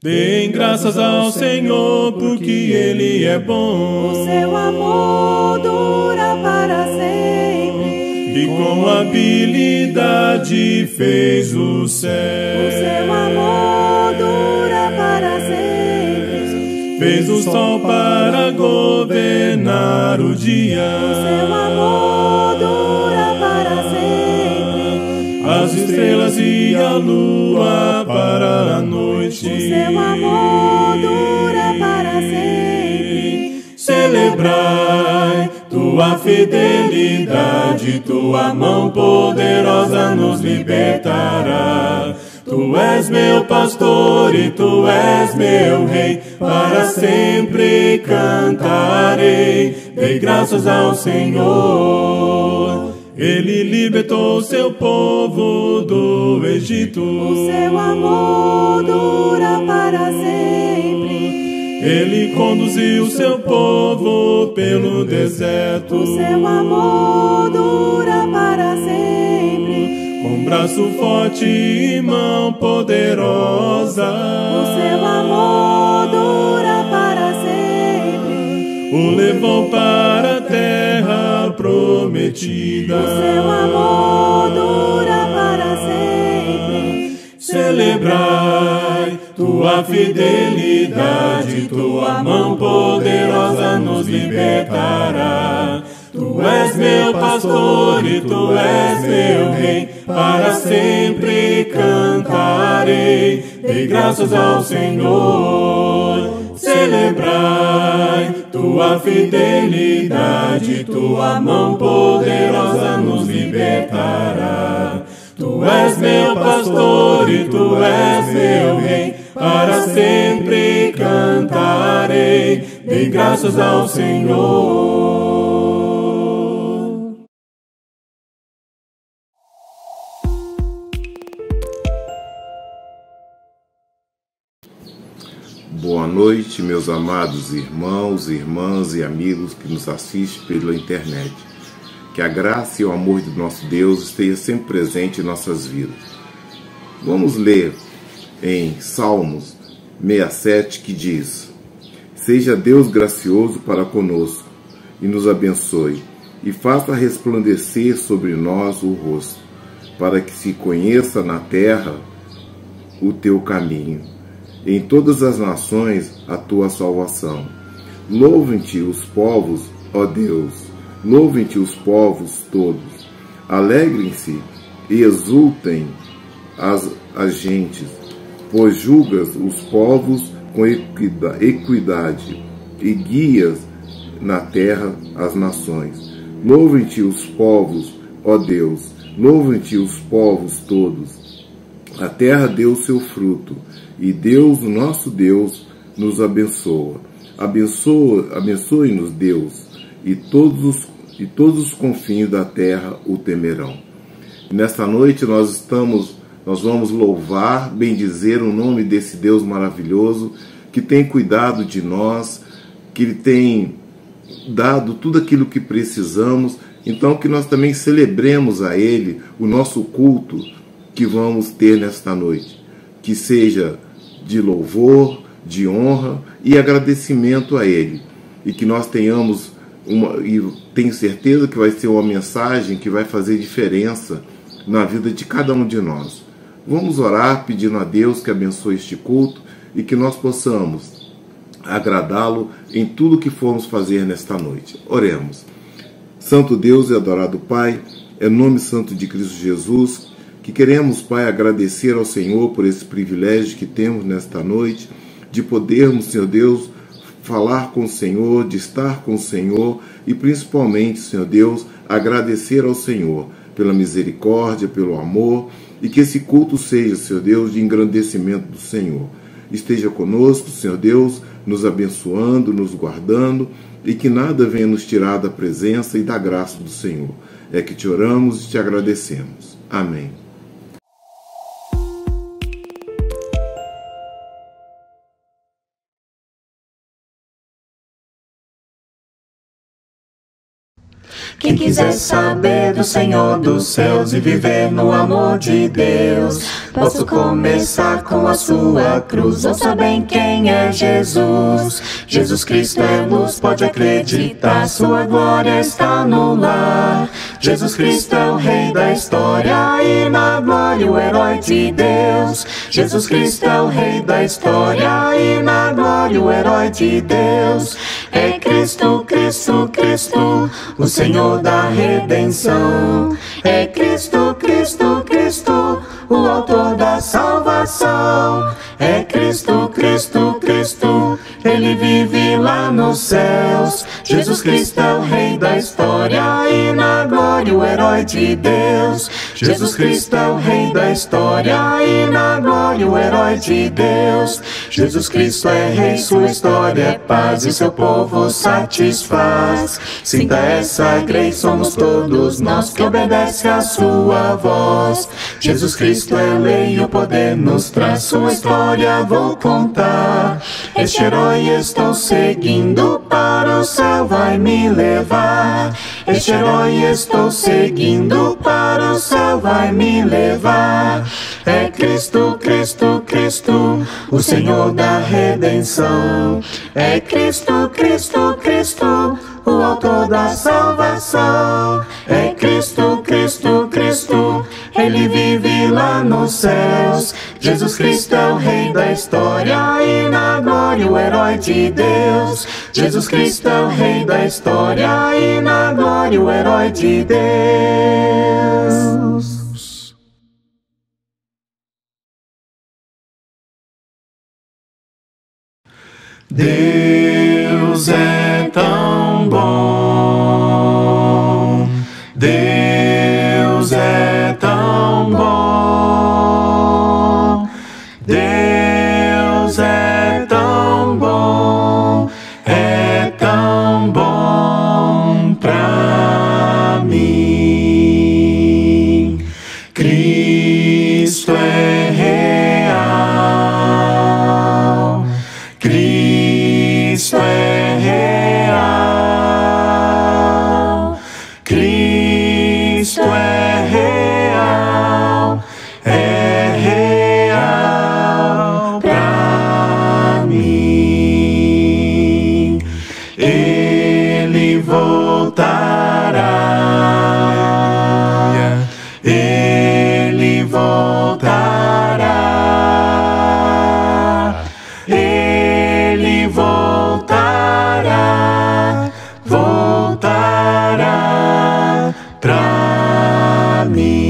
Deem graças ao Senhor, porque Ele é bom. O seu amor dura para sempre. E com habilidade fez o céu. O seu amor dura para sempre. Fez o sol para governar o dia. O seu amor dura para sempre. As estrelas e a lua para a noite. O seu amor dura para sempre. Celebrai tua fidelidade, tua mão poderosa nos libertará. Tu és meu pastor e tu és meu rei, para sempre cantarei. Dei graças ao Senhor, Ele libertou seu povo do Egito. O seu amor dura para sempre. Ele conduziu seu povo pelo deserto. O seu amor dura para sempre. Com braço forte e mão poderosa. O seu amor dura para sempre. O levou para a terra prometida. O seu amor dura para sempre. Celebrai tua fidelidade, tua mão poderosa nos libertará. Tu és meu pastor e tu és meu rei, para sempre cantarei. Dei graças ao Senhor. Celebrai tua fidelidade, tua mão poderosa nos libertará. Tu és meu pastor e tu és meu rei, para sempre cantarei. Dei graças ao Senhor. Boa noite, meus amados irmãos, irmãs e amigos que nos assistem pela internet. Que a graça e o amor de nosso Deus esteja sempre presente em nossas vidas. Vamos ler em Salmos 67, que diz: Seja Deus gracioso para conosco, e nos abençoe, e faça resplandecer sobre nós o rosto, para que se conheça na terra o teu caminho. Em todas as nações a tua salvação. Louvem-te os povos, ó Deus, louvem-te os povos todos. Alegrem-se e exultem as gentes, pois julgas os povos com equidade e guias na terra as nações. Louvem-te os povos, ó Deus, louvem-te os povos todos. A terra deu seu fruto, e Deus, o nosso Deus, nos abençoa. Abençoe-nos, Deus, e todos os confins da terra o temerão. Nesta noite nós vamos louvar, bendizer o nome desse Deus maravilhoso, que tem cuidado de nós, que Ele tem dado tudo aquilo que precisamos. Então que nós também celebremos a Ele o nosso culto que vamos ter nesta noite, que seja de louvor, de honra e agradecimento a Ele, e que nós tenhamos e tenho certeza que vai ser uma mensagem que vai fazer diferença na vida de cada um de nós. Vamos orar pedindo a Deus que abençoe este culto e que nós possamos agradá-lo em tudo que formos fazer nesta noite. Oremos. Santo Deus e adorado Pai, é no nome santo de Cristo Jesus que queremos, Pai, agradecer ao Senhor por esse privilégio que temos nesta noite, de podermos, Senhor Deus, falar com o Senhor, de estar com o Senhor e principalmente, Senhor Deus, agradecer ao Senhor pela misericórdia, pelo amor, e que esse culto seja, Senhor Deus, de engrandecimento do Senhor. Esteja conosco, Senhor Deus, nos abençoando, nos guardando, e que nada venha nos tirar da presença e da graça do Senhor. É que te oramos e te agradecemos. Amém. Quem quiser saber do Senhor dos céus e viver no amor de Deus, posso começar com a sua cruz. Ouça bem quem é Jesus. Jesus Cristo é luz, pode acreditar, sua glória está no lar. Jesus Cristo é o rei da história e na glória o herói de Deus. Jesus Cristo é o rei da história e na glória o herói de Deus. É Cristo, Cristo, Cristo, o Senhor da redenção. É Cristo, Cristo, Cristo, o autor da salvação. É Cristo, Cristo, Cristo, Ele vive lá nos céus. Jesus Cristo é o rei da história e na glória o herói de Deus. Jesus Cristo é o rei da história e na glória o herói de Deus. Jesus Cristo é rei, sua história é paz e seu povo satisfaz. Sinta essa grace, somos todos nós que obedece a sua voz. Jesus Cristo é lei e o poder nos traz, sua história vou contar. Este herói estou seguindo, para o céu vai me levar. Este herói estou seguindo, para o céu vai me levar. É Cristo, Cristo, Cristo, o Senhor da redenção. É Cristo, Cristo, Cristo, o autor da salvação. É Cristo, Cristo, Cristo, Ele vive lá nos céus. Jesus Cristo é o rei da história e na glória o herói de Deus. Jesus Cristo é o rei da história e na glória o herói de Deus. Deus é tão bom, Deus é tão bom, Deus é tão bom pra mim. Cristo é real, Cristo é real, Cristo é real pra mim. Ele voltará, Ele voltará, Ele voltará, voltará pra mim.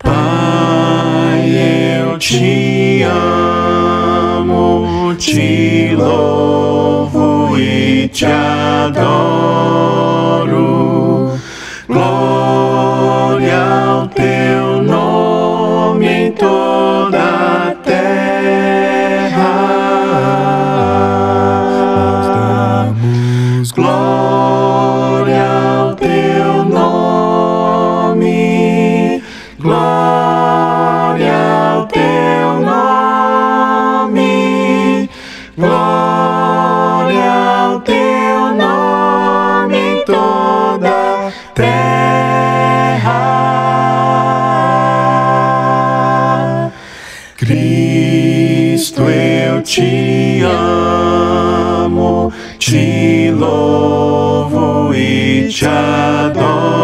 Pai, eu te amo, te louvo e te adoro. Glória ao teu nome em toda a terra. Nós damos glória ao teu nome, glória ao teu nome, glória ao teu nome em toda a terra. Cristo, eu te amo, te louvo e te adoro.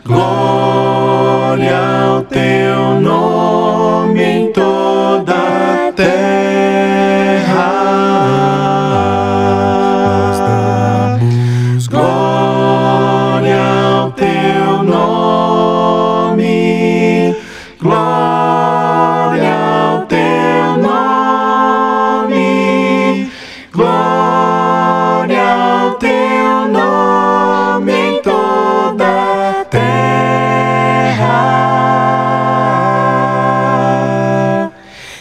Glória ao teu nome em toda a terra. Nós damos glória ao teu nome, glória ao teu nome, glória ao teu nome em toda a terra.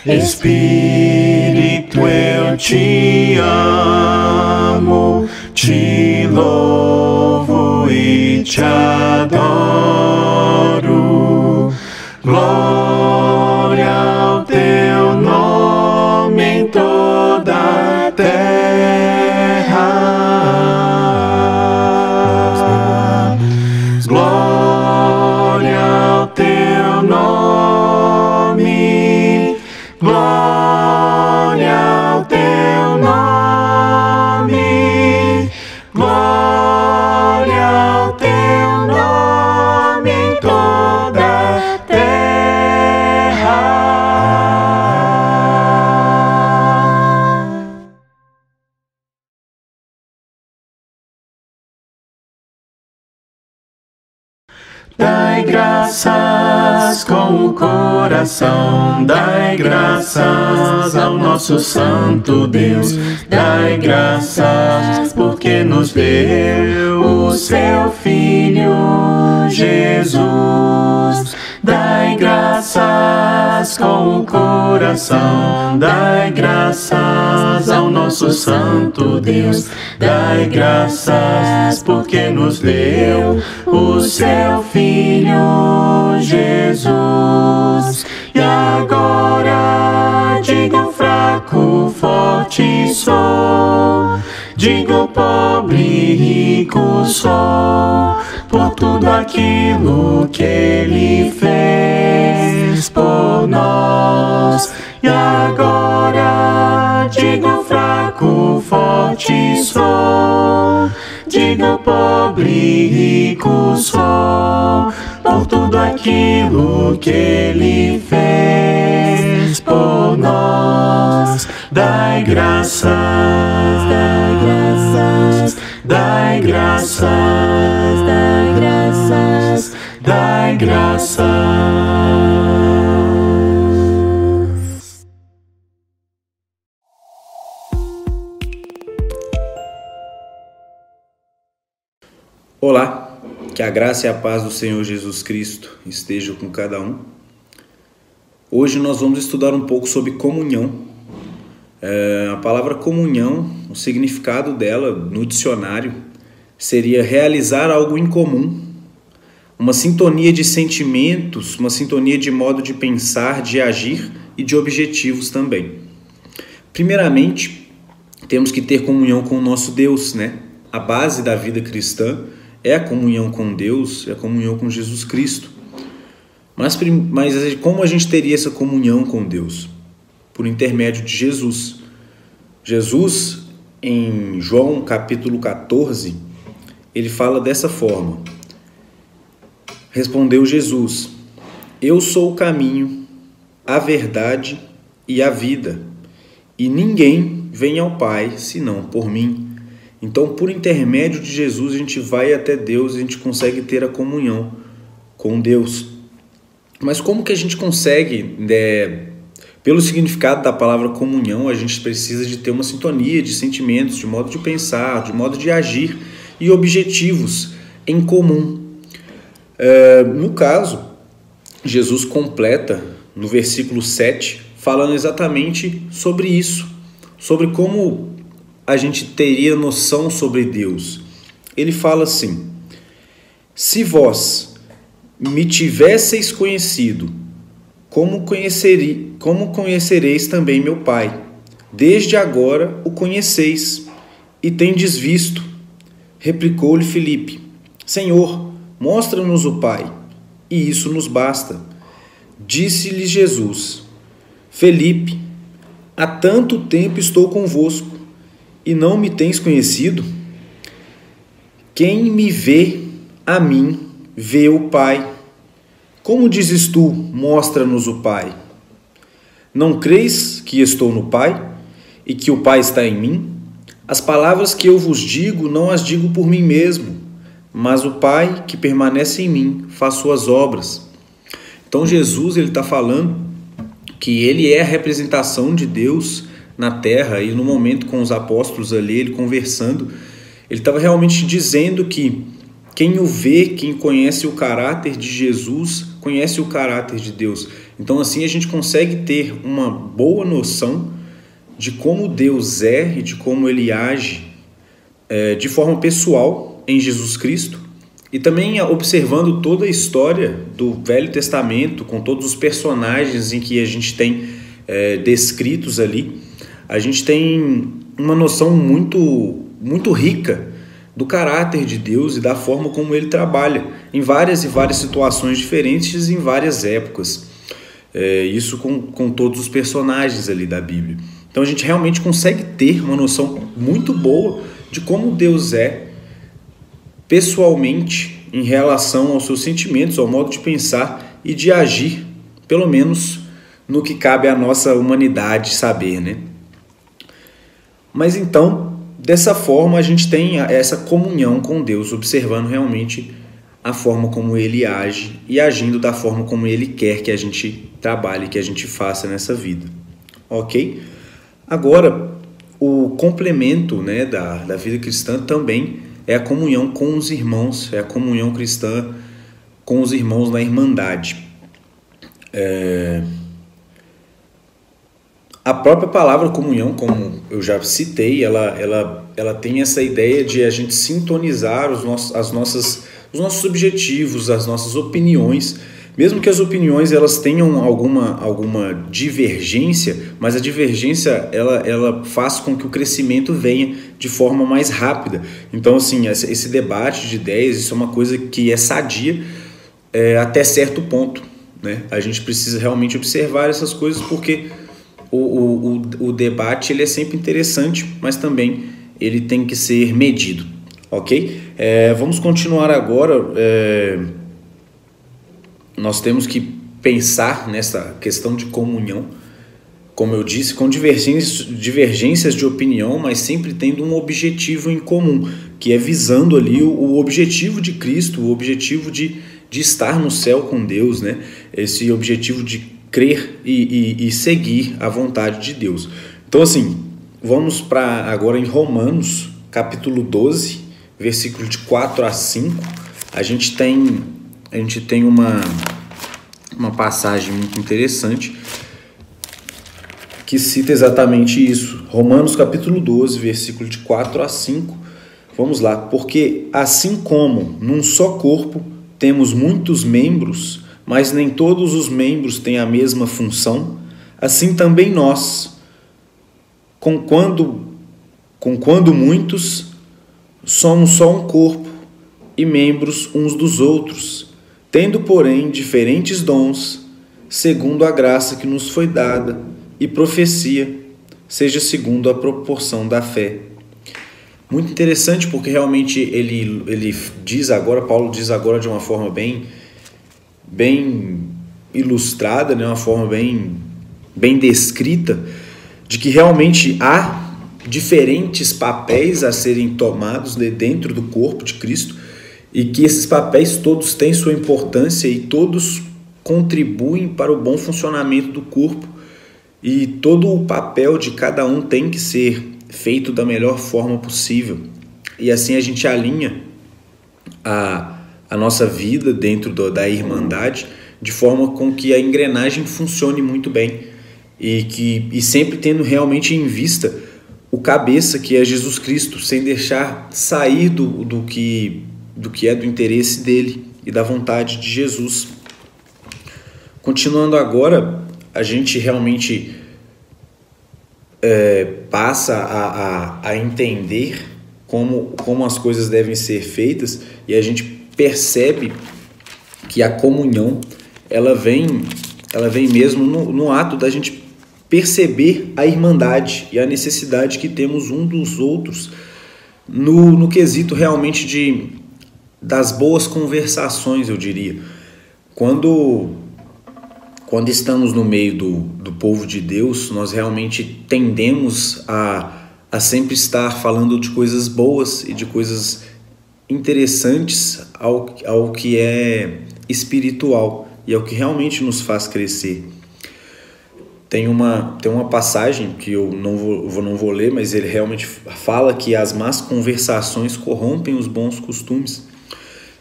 Espírito, eu te amo, te louvo e te adoro. Glória Dai graças com o coração, dai graças ao nosso Santo Deus. Dai graças porque nos deu o seu Filho Jesus. Dai graças com o coração, dai graças ao nosso Santo Deus. Dai graças porque nos deu o seu Filho Jesus. E agora digo fraco, forte sou, digo pobre, rico sou, por tudo aquilo que Ele fez por nós. E agora digo fraco, forte sou, digo pobre, rico sou, por tudo aquilo que Ele fez por nós. Dai graças, dai graças, dai graças, dai graças, dai graças. Olá, que a graça e a paz do Senhor Jesus Cristo estejam com cada um. Hoje nós vamos estudar um pouco sobre comunhão. A palavra comunhão, o significado dela no dicionário seria realizar algo em comum, uma sintonia de sentimentos, uma sintonia de modo de pensar, de agir e de objetivos também. Primeiramente, temos que ter comunhão com o nosso Deus, né? A base da vida cristã é a comunhão com Deus, é a comunhão com Jesus Cristo. Mas como a gente teria essa comunhão com Deus? Por intermédio de Jesus. Jesus, em João capítulo 14, ele fala dessa forma. Respondeu Jesus: Eu sou o caminho, a verdade e a vida, e ninguém vem ao Pai senão por mim. Então, por intermédio de Jesus, a gente vai até Deus, a gente consegue ter a comunhão com Deus. Mas como que a gente consegue, pelo significado da palavra comunhão, a gente precisa de ter uma sintonia de sentimentos, de modo de pensar, de modo de agir e objetivos em comum. No caso, Jesus completa no versículo 7, falando exatamente sobre isso, sobre como a gente teria noção sobre Deus. Ele fala assim: se vós me tivesseis conhecido, como conhecereis também meu Pai? Desde agora o conheceis e tendes visto. Replicou-lhe Filipe: Senhor, mostra-nos o Pai, e isso nos basta. Disse-lhe Jesus: Filipe, há tanto tempo estou convosco, e não me tens conhecido? Quem me vê, a mim, vê o Pai. Como dizes tu, mostra-nos o Pai? Não crês que estou no Pai, e que o Pai está em mim? As palavras que eu vos digo, não as digo por mim mesmo, mas o Pai que permanece em mim faz suas obras. Então Jesus está falando que ele é a representação de Deus na terra, e no momento com os apóstolos ali, ele conversando, ele estava realmente dizendo que quem o vê, quem conhece o caráter de Jesus, conhece o caráter de Deus. Então assim a gente consegue ter uma boa noção de como Deus é e de como ele age de forma pessoal em Jesus Cristo, e também observando toda a história do Velho Testamento, com todos os personagens em que a gente tem descritos ali. A gente tem uma noção muito rica do caráter de Deus e da forma como ele trabalha em várias e várias situações diferentes em várias épocas. Isso com todos os personagens ali da Bíblia. Então a gente realmente consegue ter uma noção muito boa de como Deus é pessoalmente em relação aos seus sentimentos, ao modo de pensar e de agir, pelo menos no que cabe à nossa humanidade saber, né? Mas então, dessa forma, a gente tem essa comunhão com Deus, observando realmente a forma como ele age e agindo da forma como ele quer que a gente trabalhe, que a gente faça nessa vida. Ok? Agora, o complemento, né, da vida cristã também é a comunhão com os irmãos, é a comunhão cristã com os irmãos na Irmandade. A própria palavra comunhão, como eu já citei, ela tem essa ideia de a gente sintonizar os nossos objetivos, as nossas opiniões, mesmo que as opiniões elas tenham alguma divergência, mas a divergência ela faz com que o crescimento venha de forma mais rápida. Então, assim, esse debate de ideias, isso é uma coisa que é sadia até certo ponto, né? A gente precisa realmente observar essas coisas porque o debate ele é sempre interessante, mas também ele tem que ser medido, ok? Vamos continuar agora. Nós temos que pensar nessa questão de comunhão, como eu disse, com divergências de opinião, mas sempre tendo um objetivo em comum, que é visando ali o objetivo de Cristo, o objetivo de estar no céu com Deus, né? Esse objetivo de crer e seguir a vontade de Deus. Então, assim, vamos para agora em Romanos, capítulo 12, versículo de 4 a 5. A gente tem uma passagem muito interessante que cita exatamente isso. Romanos, capítulo 12, versículo de 4 a 5. Vamos lá. Porque assim como num só corpo temos muitos membros, mas nem todos os membros têm a mesma função, assim também nós, conquanto muitos, somos só um corpo e membros uns dos outros, tendo, porém, diferentes dons, segundo a graça que nos foi dada, e profecia, seja segundo a proporção da fé. Muito interessante, porque realmente ele diz agora, Paulo diz agora de uma forma bem ilustrada, né, uma forma bem descrita, de que realmente há diferentes papéis a serem tomados dentro do corpo de Cristo e que esses papéis todos têm sua importância e todos contribuem para o bom funcionamento do corpo e todo o papel de cada um tem que ser feito da melhor forma possível. E assim a gente alinha a nossa vida dentro da Irmandade de forma com que a engrenagem funcione muito bem e sempre tendo realmente em vista o cabeça que é Jesus Cristo, sem deixar sair do que é do interesse dele e da vontade de Jesus. Continuando agora, a gente realmente passa a entender como as coisas devem ser feitas e a gente percebe que a comunhão ela vem mesmo no ato da gente perceber a irmandade e a necessidade que temos um dos outros no quesito realmente das boas conversações, eu diria. Quando estamos no meio do povo de Deus, nós realmente tendemos a sempre estar falando de coisas boas e de coisas interessantes ao que é espiritual e ao que realmente nos faz crescer. Tem uma passagem que eu não vou ler, mas ele realmente fala que as más conversações corrompem os bons costumes.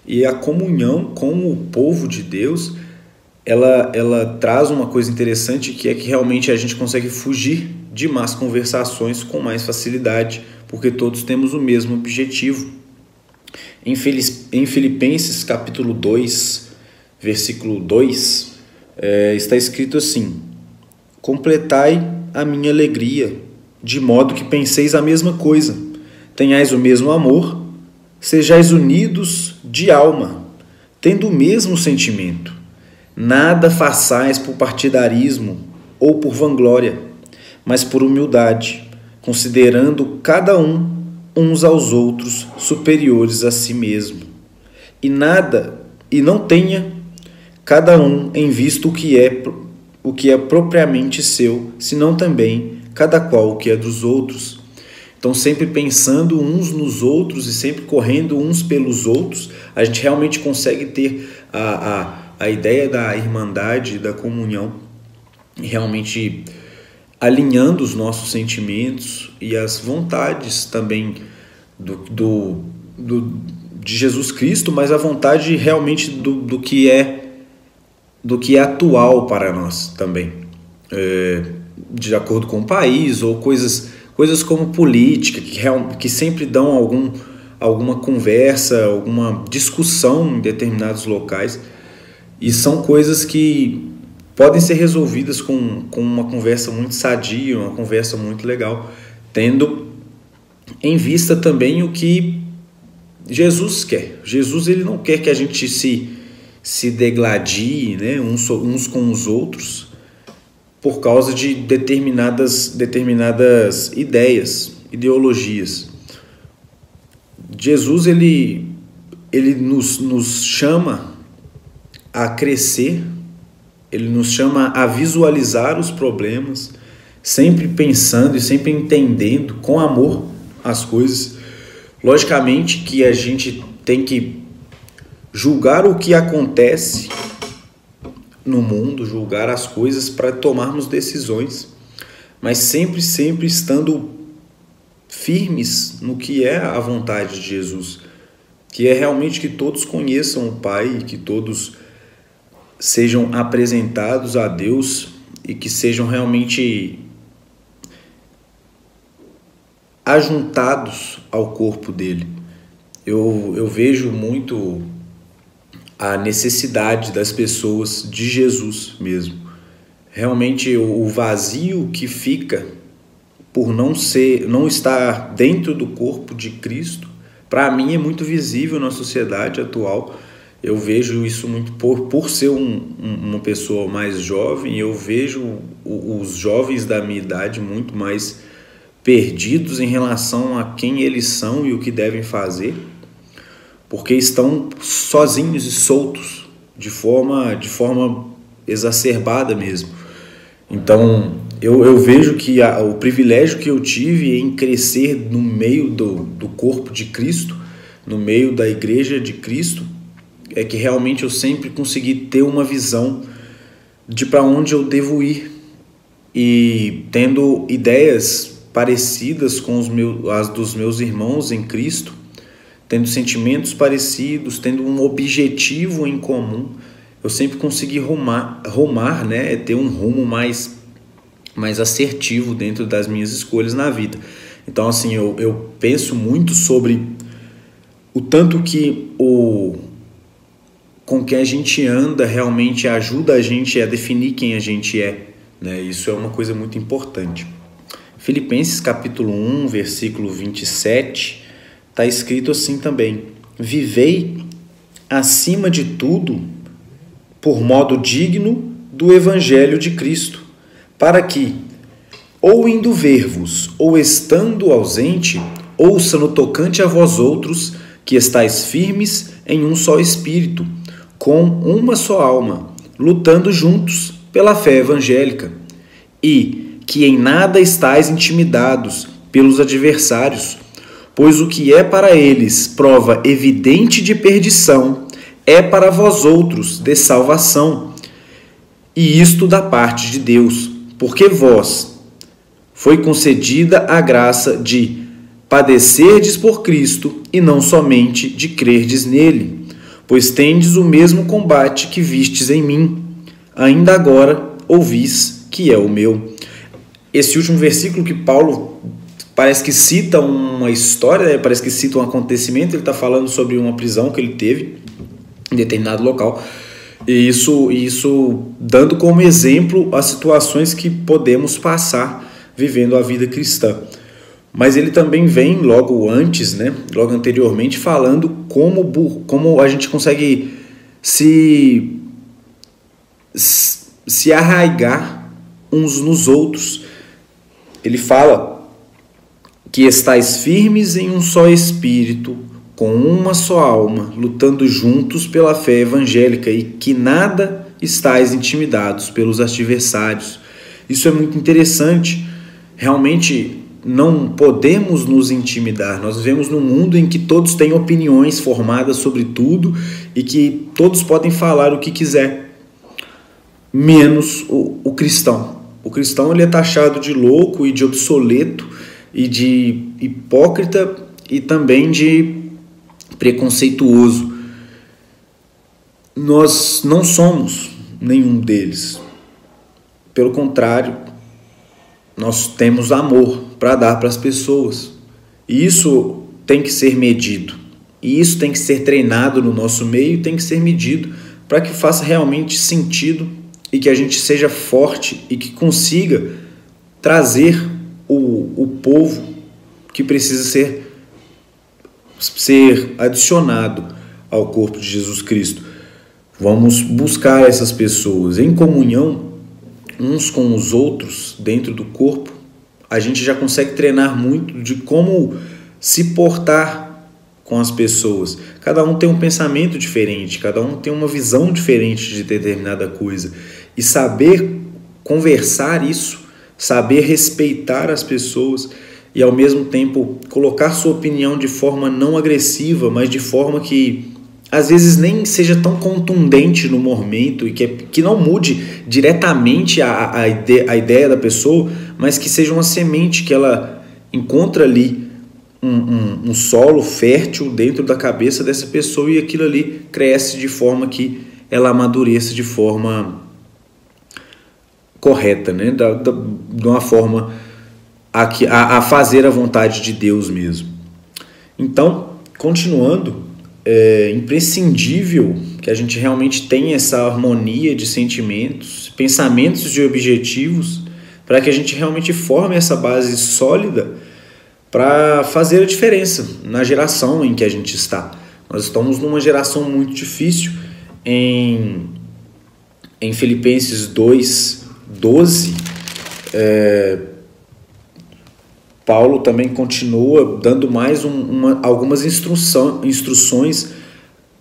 E a comunhão com o povo de Deus, ela traz uma coisa interessante, que é que realmente a gente consegue fugir de más conversações com mais facilidade, porque todos temos o mesmo objetivo. Em Filipenses capítulo 2, versículo 2, está escrito assim: completai a minha alegria, de modo que penseis a mesma coisa, tenhais o mesmo amor, sejais unidos de alma, tendo o mesmo sentimento. Nada façais por partidarismo ou por vanglória, mas por humildade, considerando cada um uns aos outros superiores a si mesmo. E não tenha cada um em vista o que é propriamente seu, senão também cada qual o que é dos outros. estão sempre pensando uns nos outros e sempre correndo uns pelos outros, a gente realmente consegue ter a ideia da irmandade, da comunhão, realmente alinhando os nossos sentimentos e as vontades também de Jesus Cristo, mas a vontade realmente do que é atual para nós também, de acordo com o país, ou coisas como política, que sempre dão alguma conversa, alguma discussão em determinados locais, e são coisas que podem ser resolvidas com uma conversa muito sadia, uma conversa muito legal, tendo em vista também o que Jesus quer. Jesus, ele não quer que a gente se degladie, né, uns com os outros por causa de determinadas ideologias. Jesus, ele nos chama a crescer, ele nos chama a visualizar os problemas, sempre pensando e sempre entendendo com amor as coisas. Logicamente que a gente tem que julgar o que acontece no mundo, julgar as coisas para tomarmos decisões, mas sempre estando firmes no que é a vontade de Jesus, que é realmente que todos conheçam o Pai, que todos sejam apresentados a Deus e que sejam realmente ajuntados ao corpo dele. Eu vejo muito a necessidade das pessoas de Jesus mesmo. Realmente o vazio que fica por não estar dentro do corpo de Cristo, para mim é muito visível na sociedade atual. Eu vejo isso muito por ser uma pessoa mais jovem, eu vejo os jovens da minha idade muito mais perdidos em relação a quem eles são e o que devem fazer, porque estão sozinhos e soltos, de forma exacerbada mesmo. Então, eu vejo que o privilégio que eu tive em crescer no meio do corpo de Cristo, no meio da igreja de Cristo, é que realmente eu sempre consegui ter uma visão de para onde eu devo ir, e tendo ideias parecidas com as dos meus irmãos em Cristo, tendo sentimentos parecidos, tendo um objetivo em comum, eu sempre consegui rumar, né, ter um rumo mais assertivo dentro das minhas escolhas na vida. Então, assim, eu penso muito sobre o tanto que com que a gente anda realmente ajuda a gente a definir quem a gente é, né? Isso é uma coisa muito importante. Filipenses capítulo 1, versículo 27, está escrito assim também: vivei acima de tudo por modo digno do evangelho de Cristo, para que, ou indo ver-vos, ou estando ausente, ouça no tocante a vós outros, que estáis firmes em um só espírito, com uma só alma, lutando juntos pela fé evangélica, e que em nada estáis intimidados pelos adversários, pois o que é para eles prova evidente de perdição, é para vós outros de salvação, e isto da parte de Deus, porque vós foi concedida a graça de padecerdes por Cristo, e não somente de crerdes nele, pois tendes o mesmo combate que vistes em mim, ainda agora ouvis que é o meu. Esse último versículo que Paulo parece que cita uma história, parece que cita um acontecimento, ele está falando sobre uma prisão que ele teve em determinado local, e isso dando como exemplo as situações que podemos passar vivendo a vida cristã. Mas ele também vem logo antes, né, logo anteriormente, falando como a gente consegue se arraigar uns nos outros. Ele fala que estáis firmes em um só espírito, com uma só alma, lutando juntos pela fé evangélica, e que nada estáis intimidados pelos adversários. Isso é muito interessante. Realmente, não podemos nos intimidar. Nós vivemos num mundo em que todos têm opiniões formadas sobre tudo e que todos podem falar o que quiser, menos o cristão. O cristão ele é taxado de louco e de obsoleto e de hipócrita e também de preconceituoso. Nós não somos nenhum deles. Pelo contrário, nós temos amor para dar para as pessoas. E isso tem que ser medido. E isso tem que ser treinado no nosso meio, tem que ser medido para que faça realmente sentido e que a gente seja forte e que consiga trazer o povo que precisa ser adicionado ao corpo de Jesus Cristo. Vamos buscar essas pessoas em comunhão uns com os outros dentro do corpo. A gente já consegue treinar muito de como se portar com as pessoas. Cada um tem um pensamento diferente, cada um tem uma visão diferente de determinada coisa. E saber conversar isso, saber respeitar as pessoas e ao mesmo tempo colocar sua opinião de forma não agressiva, mas de forma que às vezes nem seja tão contundente no momento e que não mude diretamente a ideia da pessoa, mas que seja uma semente que ela encontra ali um solo fértil dentro da cabeça dessa pessoa e aquilo ali cresce de forma que ela amadureça de forma correta, né? De uma forma a fazer a vontade de Deus mesmo. Então, continuando, é imprescindível que a gente realmente tenha essa harmonia de sentimentos, pensamentos e objetivos para que a gente realmente forme essa base sólida para fazer a diferença na geração em que a gente está. Nós estamos numa geração muito difícil. Em Filipenses 2:12, Paulo também continua dando mais algumas instruções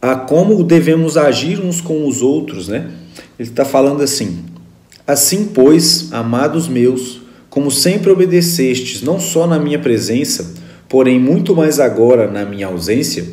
a como devemos agir uns com os outros, né? Ele está falando assim: assim, pois, amados meus, como sempre obedecestes, não só na minha presença, porém muito mais agora na minha ausência,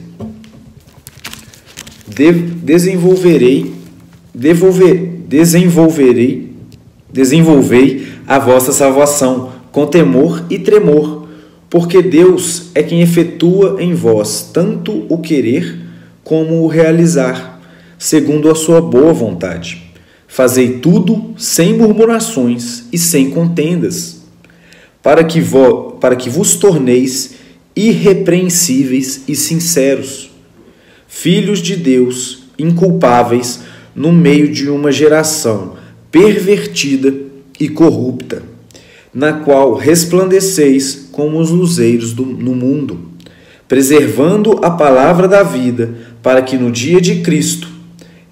desenvolvei a vossa salvação com temor e tremor, porque Deus é quem efetua em vós tanto o querer como o realizar, segundo a sua boa vontade. Fazei tudo sem murmurações e sem contendas, para que vos torneis irrepreensíveis e sinceros, filhos de Deus, inculpáveis no meio de uma geração pervertida e corrupta, na qual resplandeceis como os luzeiros no mundo, preservando a palavra da vida, para que no dia de Cristo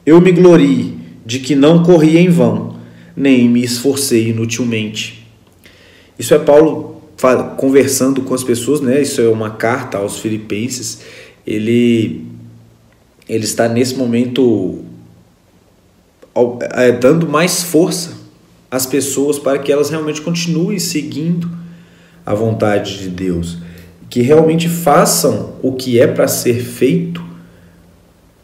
eu me glorie de que não corri em vão, nem me esforcei inutilmente. Isso é Paulo conversando com as pessoas, né? Isso é uma carta aos Filipenses. Ele está nesse momento dando mais força às pessoas para que elas realmente continuem seguindo a vontade de Deus, que realmente façam o que é para ser feito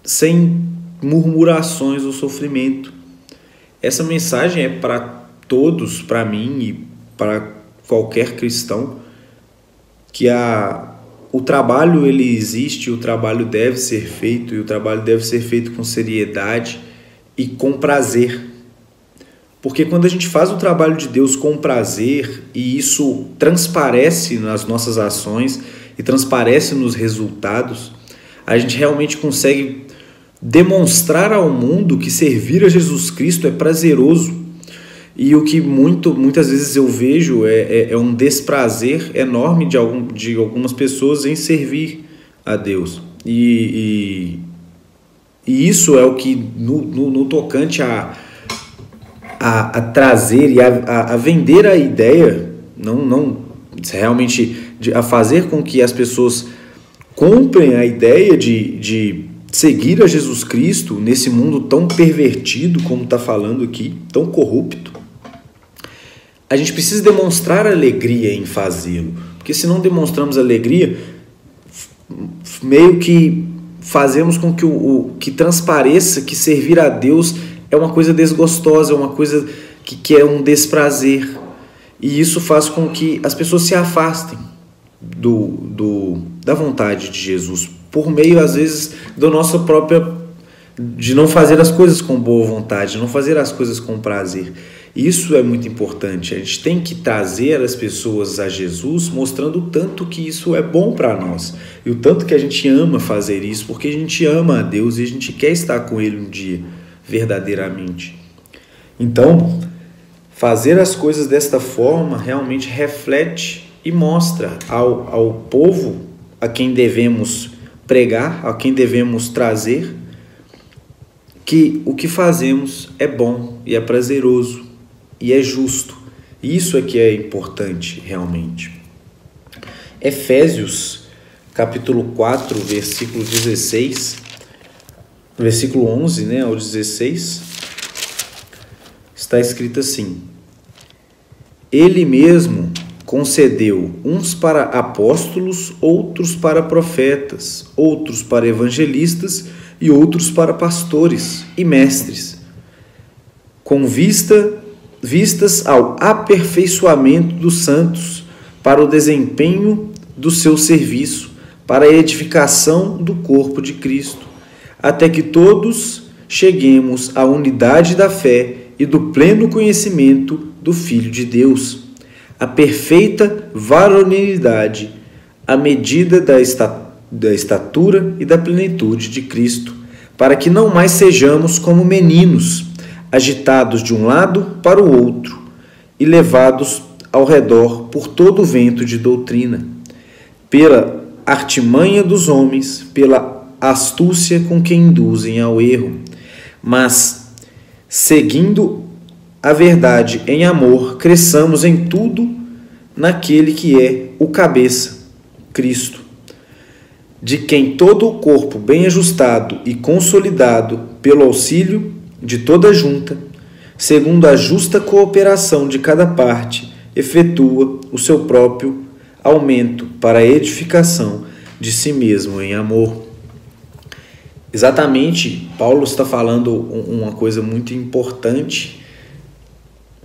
sem murmurações ou sofrimento. Essa mensagem é para todos, para mim e para qualquer cristão, que o trabalho ele existe, o trabalho deve ser feito, e o trabalho deve ser feito com seriedade e com prazer. Porque quando a gente faz o trabalho de Deus com prazer, e isso transparece nas nossas ações e transparece nos resultados, a gente realmente consegue demonstrar ao mundo que servir a Jesus Cristo é prazeroso. E o que muitas vezes eu vejo é um desprazer enorme de algumas pessoas em servir a Deus. E isso é o que, no tocante a trazer e a vender a ideia, não realmente a fazer com que as pessoas comprem a ideia de seguir a Jesus Cristo nesse mundo tão pervertido, como está falando aqui, tão corrupto. a gente precisa demonstrar alegria em fazê-lo, porque se não demonstramos alegria, meio que fazemos com que que transpareça que servir a Deus é uma coisa desgostosa, é uma coisa que é um desprazer, e isso faz com que as pessoas se afastem da vontade de Jesus, por meio, às vezes, da nossa própria, de não fazer as coisas com boa vontade, de não fazer as coisas com prazer. Isso é muito importante. A gente tem que trazer as pessoas a Jesus, mostrando o tanto que isso é bom para nós e o tanto que a gente ama fazer isso, porque a gente ama a Deus e a gente quer estar com Ele um dia, verdadeiramente. Então, fazer as coisas desta forma realmente reflete e mostra ao povo a quem devemos pregar, a quem devemos trazer, que o que fazemos é bom e é prazeroso e é justo. Isso é que é importante realmente. Efésios, capítulo 4, versículo 16, versículo 11, ao 16, está escrito assim: Ele mesmo concedeu uns para apóstolos, outros para profetas, outros para evangelistas e outros para pastores e mestres, com vistas ao aperfeiçoamento dos santos, para o desempenho do seu serviço, para a edificação do corpo de Cristo, até que todos cheguemos à unidade da fé e do pleno conhecimento do Filho de Deus, a perfeita varonilidade, à medida da estatura e da plenitude de Cristo, para que não mais sejamos como meninos, agitados de um lado para o outro e levados ao redor por todo o vento de doutrina, pela artimanha dos homens, pela astúcia com que induzem ao erro, mas, seguindo a verdade em amor, cresçamos em tudo naquele que é o cabeça, Cristo, de quem todo o corpo bem ajustado e consolidado pelo auxílio de toda junta, segundo a justa cooperação de cada parte, efetua o seu próprio aumento para a edificação de si mesmo em amor. Exatamente, Paulo está falando uma coisa muito importante.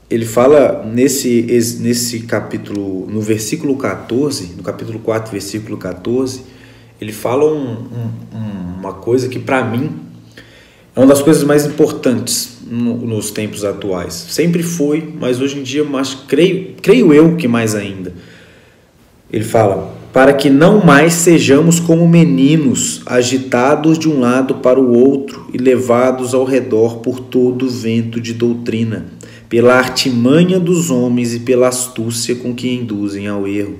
Ele fala nesse capítulo, no versículo 14, no capítulo 4, versículo 14, ele fala uma coisa que para mim é uma das coisas mais importantes nos tempos atuais. Sempre foi, mas hoje em dia, creio eu que mais ainda. Ele fala: para que não mais sejamos como meninos, agitados de um lado para o outro e levados ao redor por todo o vento de doutrina, pela artimanha dos homens e pela astúcia com que induzem ao erro.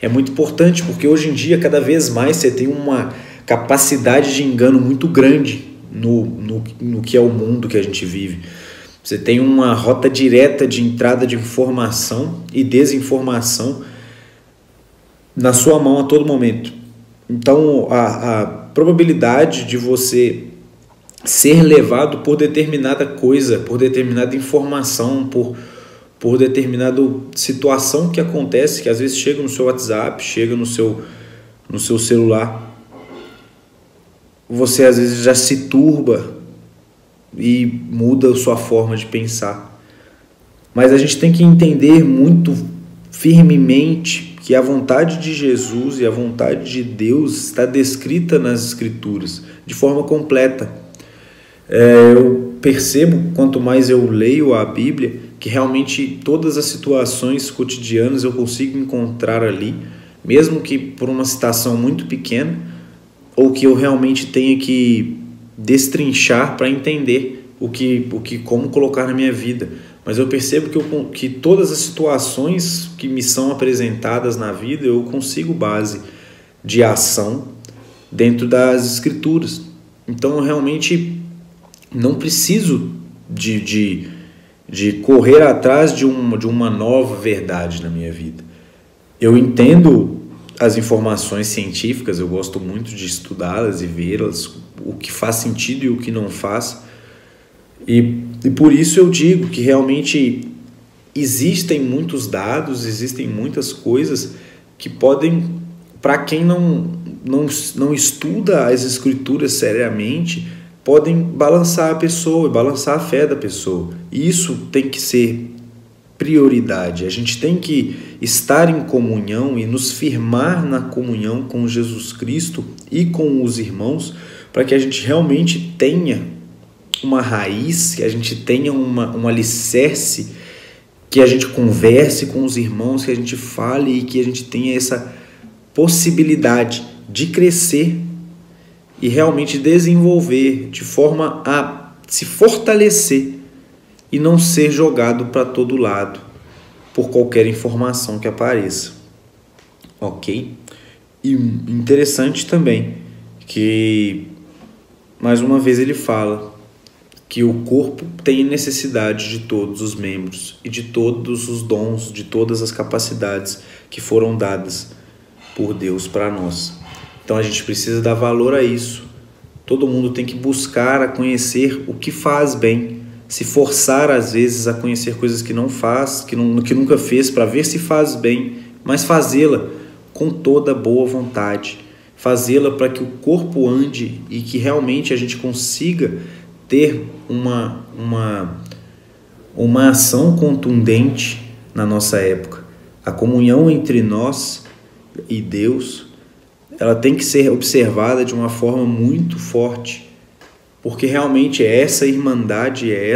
É muito importante porque hoje em dia, cada vez mais, você tem uma capacidade de engano muito grande no que é o mundo que a gente vive. Você tem uma rota direta de entrada de informação e desinformação na sua mão a todo momento. Então, a probabilidade de você ser levado por determinada coisa, por determinada informação, por determinada situação que acontece, que às vezes chega no seu WhatsApp, chega no seu celular, você às vezes já se turba e muda a sua forma de pensar. Mas a gente tem que entender muito firmemente que a vontade de Jesus e a vontade de Deus está descrita nas Escrituras de forma completa. Eu percebo, quanto mais eu leio a Bíblia, que realmente todas as situações cotidianas eu consigo encontrar ali, mesmo que por uma citação muito pequena, ou que eu realmente tenha que destrinchar para entender como colocar na minha vida. Mas eu percebo que todas as situações que me são apresentadas na vida, eu consigo base de ação dentro das Escrituras. Então eu realmente não preciso de correr atrás de uma nova verdade na minha vida. Eu entendo as informações científicas, eu gosto muito de estudá-las e vê-las, o que faz sentido e o que não faz. E por isso eu digo que realmente existem muitos dados, existem muitas coisas que podem, para quem não estuda as escrituras seriamente, podem balançar a pessoa, balançar a fé da pessoa. E isso tem que ser prioridade. A gente tem que estar em comunhão e nos firmar na comunhão com Jesus Cristo e com os irmãos, para que a gente realmente tenha uma raiz, que a gente tenha um alicerce, que a gente converse com os irmãos, que a gente fale e que a gente tenha essa possibilidade de crescer e realmente desenvolver de forma a se fortalecer e não ser jogado para todo lado por qualquer informação que apareça. Ok? E interessante também que, mais uma vez, ele fala que o corpo tem necessidade de todos os membros e de todos os dons, de todas as capacidades que foram dadas por Deus para nós. Então a gente precisa dar valor a isso. Todo mundo tem que buscar a conhecer o que faz bem, se forçar às vezes a conhecer coisas que não faz, que nunca fez, para ver se faz bem, mas fazê-la com toda boa vontade, fazê-la para que o corpo ande e que realmente a gente consiga ter uma ação contundente na nossa época. A comunhão entre nós e Deus, ela tem que ser observada de uma forma muito forte, porque realmente é essa irmandade, é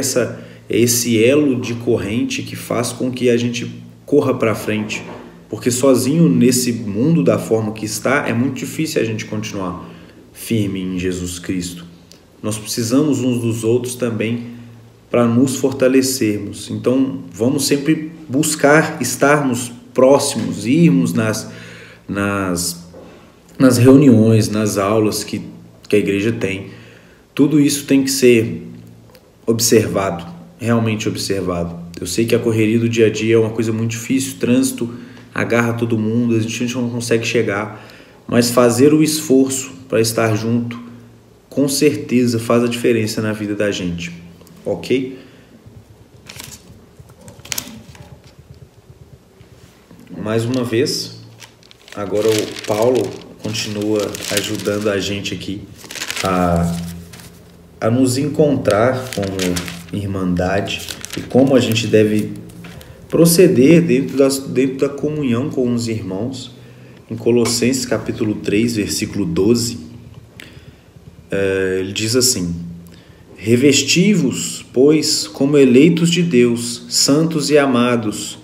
esse elo de corrente que faz com que a gente corra para frente, porque sozinho nesse mundo da forma que está, é muito difícil a gente continuar firme em Jesus Cristo. Nós precisamos uns dos outros também para nos fortalecermos. Então vamos sempre buscar estarmos próximos, irmos nas reuniões, nas aulas que a igreja tem. Tudo isso tem que ser observado, realmente observado. Eu sei que a correria do dia a dia é uma coisa muito difícil, o trânsito agarra todo mundo, a gente não consegue chegar, mas fazer o esforço para estar junto, com certeza faz a diferença na vida da gente, ok? Mais uma vez, agora o Paulo continua ajudando a gente aqui a nos encontrar como irmandade e como a gente deve proceder dentro da comunhão com os irmãos. Em Colossenses capítulo 3, versículo 12, ele diz assim: revesti-vos, pois, como eleitos de Deus, santos e amados,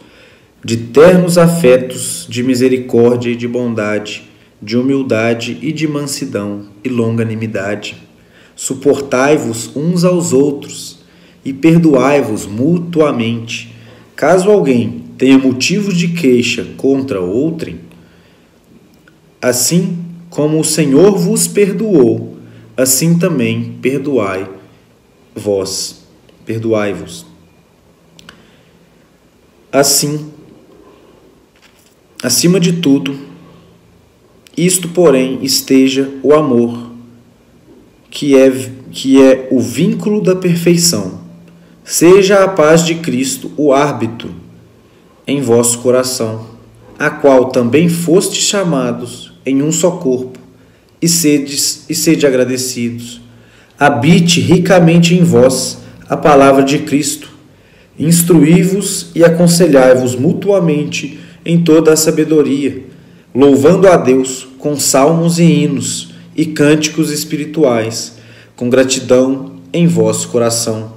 de ternos afetos, de misericórdia e de bondade, de humildade e de mansidão e longanimidade. Suportai-vos uns aos outros e perdoai-vos mutuamente, caso alguém tenha motivos de queixa contra outrem. Assim como o Senhor vos perdoou, assim também perdoai-vos. Assim, acima de tudo, isto, porém, esteja o amor, que é o vínculo da perfeição. Seja a paz de Cristo o árbitro em vosso coração, a qual também fostes chamados em um só corpo, e sede agradecidos. Habite ricamente em vós a palavra de Cristo. Instruí-vos e aconselhai-vos mutuamente em toda a sabedoria, louvando a Deus com salmos e hinos e cânticos espirituais, com gratidão em vosso coração.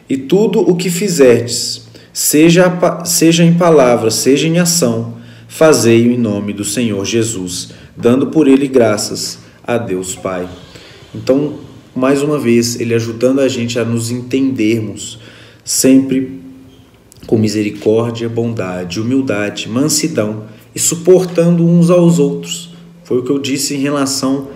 E tudo o que fizerdes, seja em palavra, seja em ação, fazei-o em nome do Senhor Jesus, dando por ele graças a Deus Pai. Então, mais uma vez, ele ajudando a gente a nos entendermos sempre com misericórdia, bondade, humildade, mansidão e suportando uns aos outros. Foi o que eu disse em relação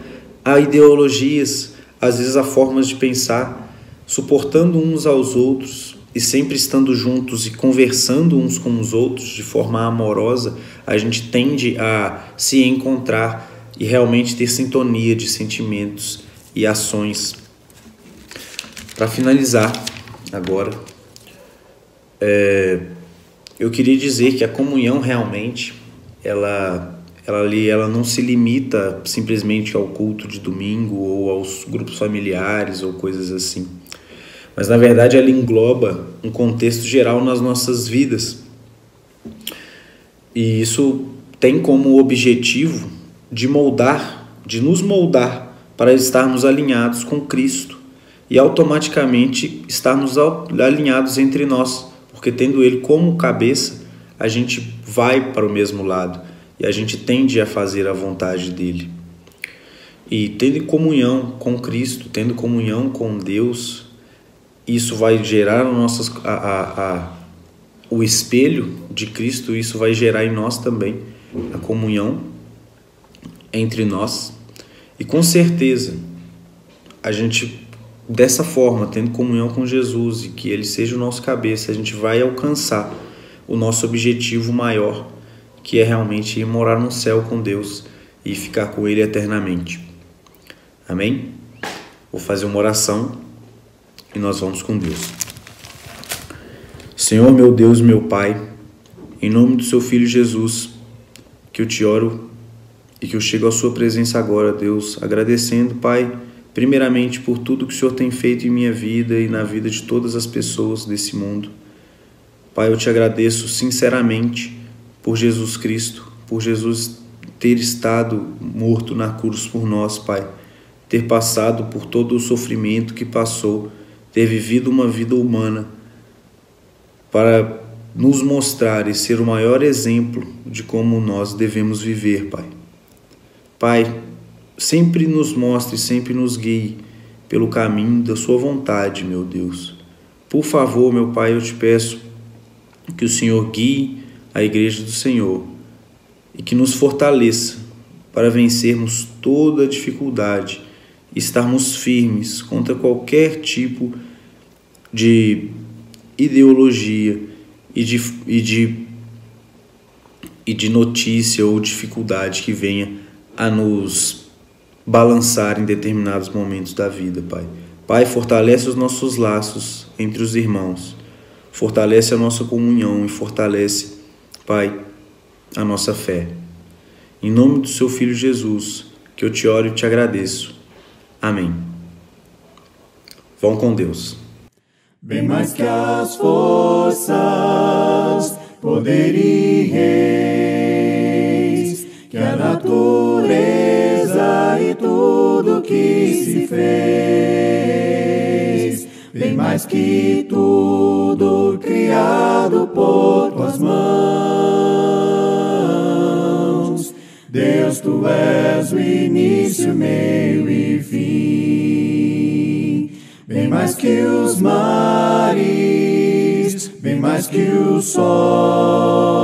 a ideologias, às vezes a formas de pensar, suportando uns aos outros e sempre estando juntos e conversando uns com os outros de forma amorosa, a gente tende a se encontrar e realmente ter sintonia de sentimentos e ações. Para finalizar agora, eu queria dizer que a comunhão realmente, ela não se limita simplesmente ao culto de domingo ou aos grupos familiares ou coisas assim. Mas, na verdade, ela engloba um contexto geral nas nossas vidas. E isso tem como objetivo de nos moldar para estarmos alinhados com Cristo e automaticamente estarmos alinhados entre nós, porque tendo Ele como cabeça, a gente vai para o mesmo lado e a gente tende a fazer a vontade dEle. E tendo comunhão com Cristo, tendo comunhão com Deus, isso vai gerar o espelho de Cristo, isso vai gerar em nós também a comunhão entre nós. E com certeza, a gente, dessa forma, tendo comunhão com Jesus e que Ele seja o nosso cabeça, a gente vai alcançar o nosso objetivo maior, que é realmente ir morar no céu com Deus e ficar com Ele eternamente. Amém? Vou fazer uma oração e nós vamos com Deus. Senhor, meu Deus, meu Pai, em nome do Seu Filho Jesus, que eu te oro e que eu chego à Sua presença agora, Deus, agradecendo, Pai, primeiramente por tudo que o Senhor tem feito em minha vida e na vida de todas as pessoas desse mundo. Pai, eu te agradeço sinceramente por Jesus Cristo, por Jesus ter estado morto na cruz por nós, Pai, ter passado por todo o sofrimento que passou, ter vivido uma vida humana para nos mostrar e ser o maior exemplo de como nós devemos viver, Pai. Pai, sempre nos mostre, sempre nos guie pelo caminho da Sua vontade, meu Deus. Por favor, meu Pai, eu te peço que o Senhor guie a Igreja do Senhor e que nos fortaleça para vencermos toda a dificuldade e estarmos firmes contra qualquer tipo de ideologia e de notícia ou dificuldade que venha a nos balançar em determinados momentos da vida, Pai. Pai, fortalece os nossos laços entre os irmãos, fortalece a nossa comunhão e fortalece, Pai, a nossa fé. Em nome do Seu Filho Jesus, que eu te oro e te agradeço. Amém. Vão com Deus. Bem mais que as forças, poder e reis, que a natureza e tudo que se fez, bem mais que tudo criado por tuas mãos. Deus, tu és o início, meio e fim. Bem mais que os mares, bem mais que o sol,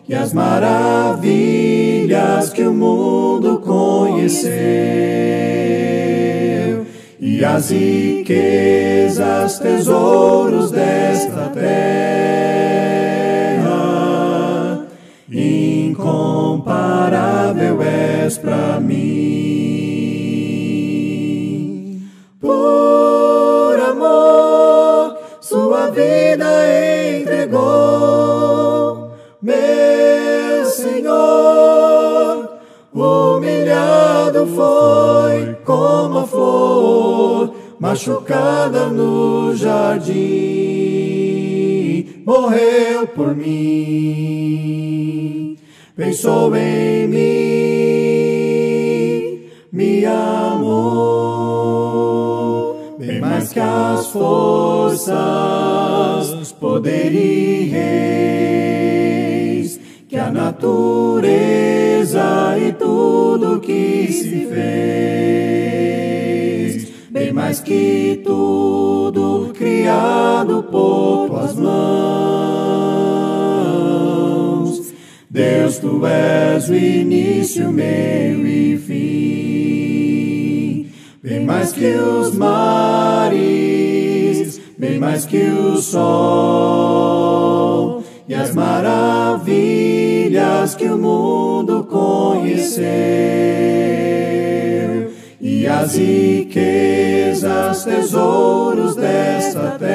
e as maravilhas que o mundo conheceu, e as riquezas, tesouros desta terra, incomparável és para mim. Por amor, sua vida entregou, meu Senhor. Humilhado foi como a flor machucada no jardim, morreu por mim, pensou em mim, me amou. Bem mais que as forças, poder e reis, que a natureza e tudo que se fez, bem mais que tudo criado por tuas mãos. Deus, tu és o início, meio e fim. Bem mais que os mares, bem mais que o sol, e as maravilhas que o mundo conheceu, e as riquezas, tesouros desta terra,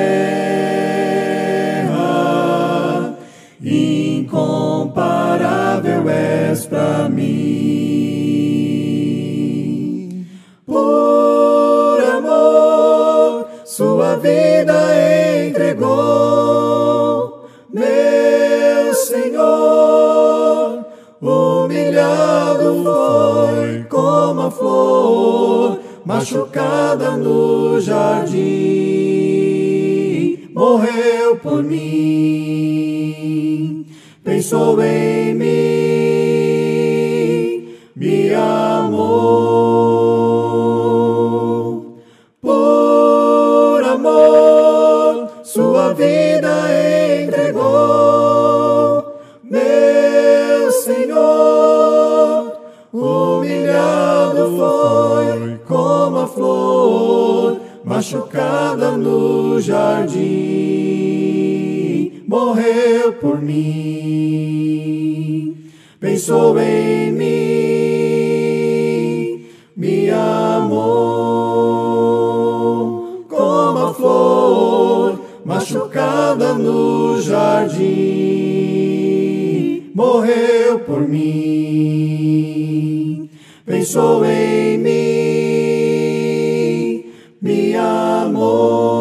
sua vida entregou. Meu Senhor, humilhado foi como a flor machucada no jardim, morreu por mim, pensou em mim, me amou. Por amor, sua vida entregou. Meu Senhor, humilhado foi como a flor machucada no jardim, morreu por mim, pensou em mim, me amou. Como a flor machucada no jardim, morreu por mim, pensou em mim, me amou.